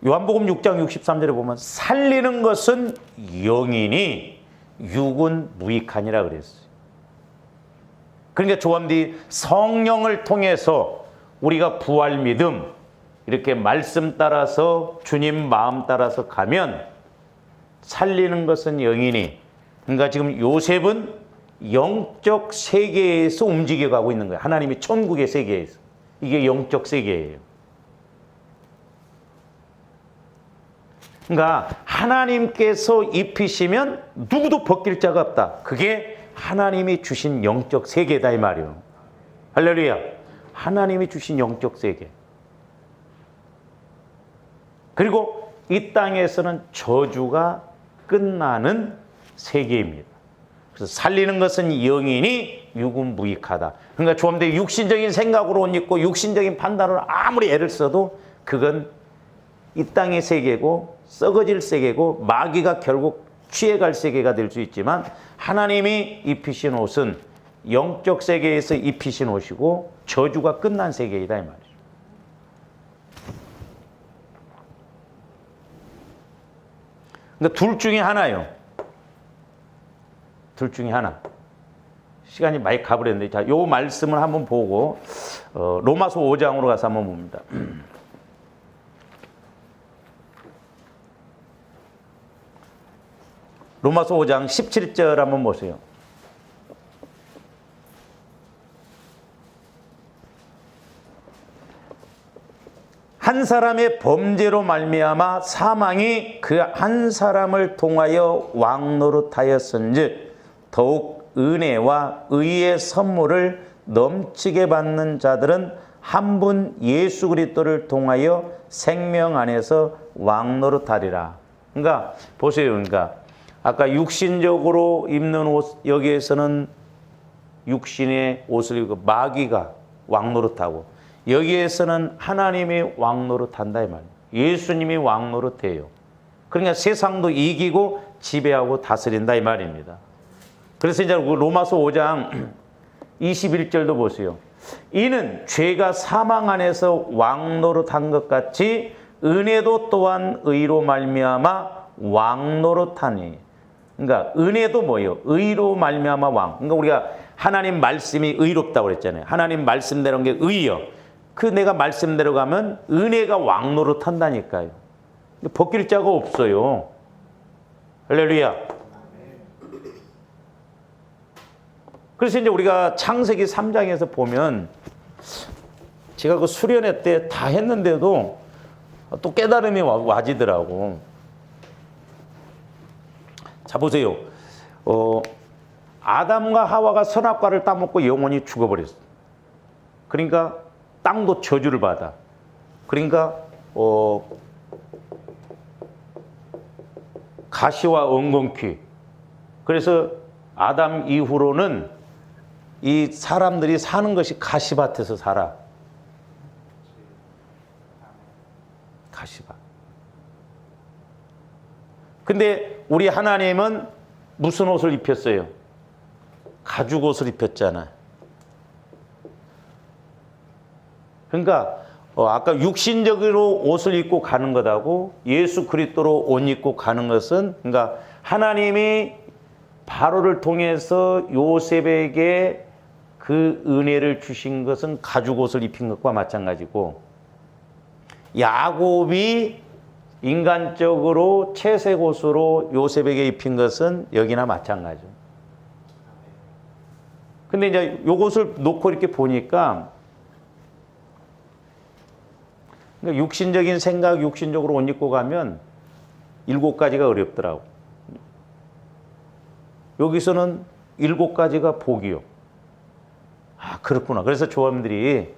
요한복음 6장 63절에 보면 살리는 것은 영이니 육은 무익하니라 그랬어요. 그러니까 조함들이 성령을 통해서 우리가 부활 믿음 이렇게 말씀 따라서 주님 마음 따라서 가면 살리는 것은 영이니, 그러니까 지금 요셉은 영적 세계에서 움직여가고 있는 거예요. 하나님이 천국의 세계에서. 이게 영적 세계예요. 그러니까 하나님께서 입히시면 누구도 벗길 자가 없다. 그게 하나님이 주신 영적 세계다 이 말이에요. 할렐루야. 하나님이 주신 영적 세계. 그리고 이 땅에서는 저주가 끝나는 세계입니다. 그래서 살리는 것은 영이니 육은 무익하다. 그러니까 조함대 육신적인 생각으로 옷 입고 육신적인 판단으로 아무리 애를 써도 그건 이 땅의 세계고 썩어질 세계고 마귀가 결국 취해갈 세계가 될 수 있지만 하나님이 입히신 옷은 영적 세계에서 입히신 옷이고 저주가 끝난 세계이다 이 말이죠. 그러니까 둘 중에 하나요. 둘 중에 하나. 시간이 많이 가버렸는데 자, 요 말씀을 한번 보고 로마서 5장으로 가서 한번 봅니다. 로마서 5장 17절 한번 보세요. 한 사람의 범죄로 말미암아 사망이 그 한 사람을 통하여 왕노릇하였은즉 더욱 은혜와 의의 선물을 넘치게 받는 자들은 한 분 예수 그리스도를 통하여 생명 안에서 왕노릇하리라. 그러니까 보세요. 그러니까 아까 육신적으로 입는 옷, 여기에서는 육신의 옷을 입고 마귀가 왕노릇하고 여기에서는 하나님이 왕노릇한다 이 말이에요. 예수님이 왕노릇해요. 그러니까 세상도 이기고 지배하고 다스린다 이 말입니다. 그래서 이제 로마서 5장 21절도 보세요. 이는 죄가 사망 안에서 왕노릇한 것 같이 은혜도 또한 의로 말미암아 왕노릇하니. 그러니까 은혜도 뭐예요? 의로 말미암아 왕. 그러니까 우리가 하나님 말씀이 의롭다고 그랬잖아요. 하나님 말씀대로 게 의요. 그 내가 말씀대로 가면 은혜가 왕노릇한다니까요. 벗길 자가 없어요. 할렐루야. 그래서 이제 우리가 창세기 3장에서 보면 제가 그 수련회 때 다 했는데도 또 깨달음이 와지더라고. 자 보세요. 아담과 하와가 선악과를 따먹고 영원히 죽어버렸어. 그러니까 땅도 저주를 받아. 그러니까 가시와 엉겅퀴. 그래서 아담 이후로는 이 사람들이 사는 것이 가시밭에서 살아. 가시밭. 근데 우리 하나님은 무슨 옷을 입혔어요? 가죽 옷을 입혔잖아. 그러니까 아까 육신적으로 옷을 입고 가는 것하고 예수 그리스도로 옷 입고 가는 것은, 그러니까 하나님이 바로를 통해서 요셉에게 그 은혜를 주신 것은 가죽 옷을 입힌 것과 마찬가지고, 야곱이 인간적으로 채색 옷으로 요셉에게 입힌 것은 여기나 마찬가지죠. 근데 이제 요것을 놓고 이렇게 보니까, 그러니까 육신적인 생각, 육신적으로 옷 입고 가면 7가지가 어렵더라고. 여기서는 7가지가 복이요. 아, 그렇구나. 그래서 조함들이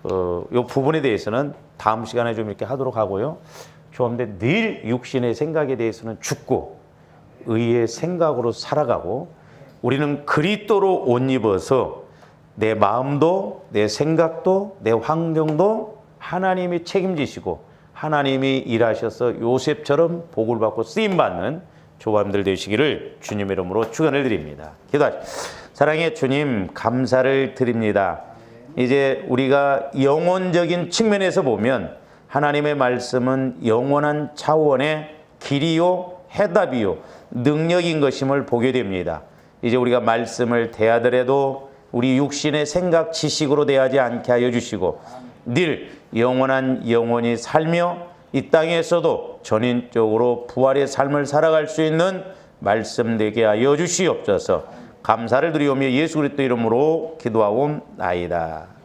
요 부분에 대해서는 다음 시간에 좀 이렇게 하도록 하고요. 조함들 늘 육신의 생각에 대해서는 죽고 의의 생각으로 살아가고, 우리는 그리스도로 옷 입어서 내 마음도 내 생각도 내 환경도 하나님이 책임지시고 하나님이 일하셔서 요셉처럼 복을 받고 쓰임받는 조감들 되시기를 주님의 이름으로 축원을 드립니다. 기도하시죠. 사랑의 주님, 감사를 드립니다. 이제 우리가 영혼적인 측면에서 보면 하나님의 말씀은 영원한 차원의 길이요 해답이요 능력인 것임을 보게 됩니다. 이제 우리가 말씀을 대하더라도 우리 육신의 생각 지식으로 대하지 않게 하여 주시고 늘 영원한 영혼이 살며 이 땅에서도 전인적으로 부활의 삶을 살아갈 수 있는 말씀 되게 하여 주시옵소서. 감사를 드리오며 예수 그리스도 이름으로 기도하옵나이다.